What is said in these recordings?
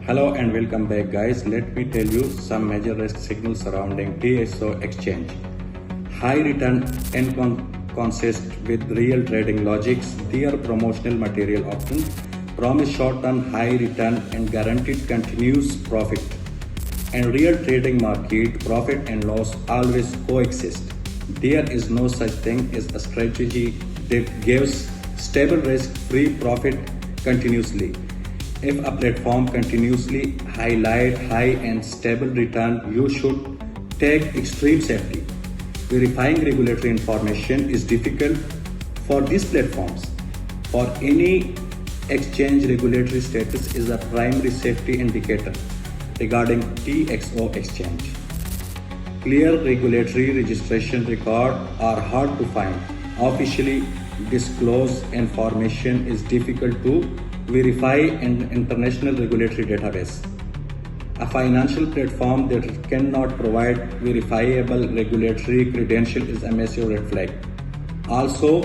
Hello and welcome back guys. Let me tell you some major risk signals surrounding TXO exchange. High return inconsist with real trading logics. Their promotional material often promise short-term high return and guaranteed continuous profit. And real trading market profit and loss always coexist. There is no such thing as a strategy that gives stable risk-free profit continuously. If a platform continuously highlight high and stable return, you should take extreme safety. Verifying regulatory information is difficult for these platforms. For any exchange, regulatory status is a primary safety indicator regarding TXO exchange. Clear regulatory registration records are hard to find. Officially disclosed information is difficult to verify in international regulatory database. A financial platform that cannot provide verifiable regulatory credential is a massive red flag. Also,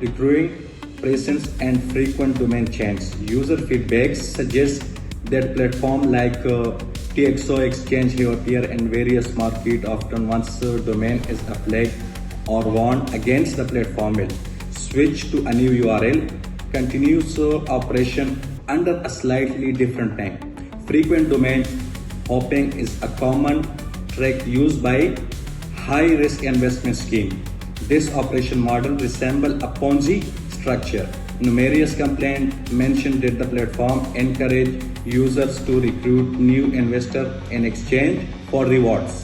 recurring presence and frequent domain changes. User feedback suggests that platforms like TXO exchange have appeared in various markets often once a domain is flagged or warned against. The platform will switch to a new URL, continues operation under a slightly different name. Frequent domain hopping is a common trick used by high-risk investment scheme. This operation model resembles a Ponzi structure. Numerous complaints mentioned that the platform encourage users to recruit new investors in exchange for rewards.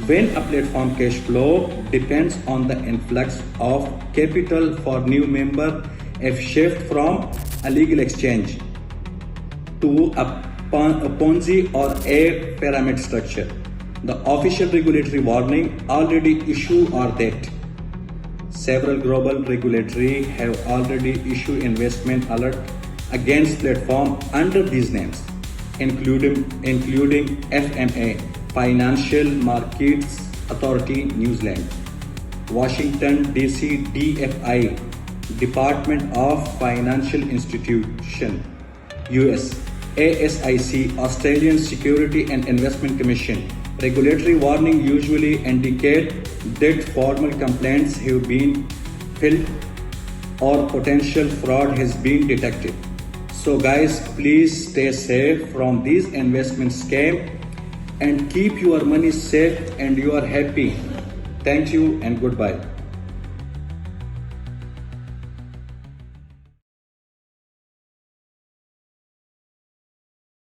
When a platform cash flow depends on the influx of capital for new member, if shift from a legal exchange to a Ponzi or a pyramid structure. The official regulatory warning already issued are that several global regulatory have already issued investment alert against platform under these names, including FMA, Financial Markets Authority, New Zealand, Washington DC DFI, Department of Financial Institution, US, ASIC, Australian Security and Investment Commission. Regulatory warning usually indicate that formal complaints have been filed or potential fraud has been detected. So guys, please stay safe from these investment scams and keep your money safe and you are happy. Thank you and goodbye.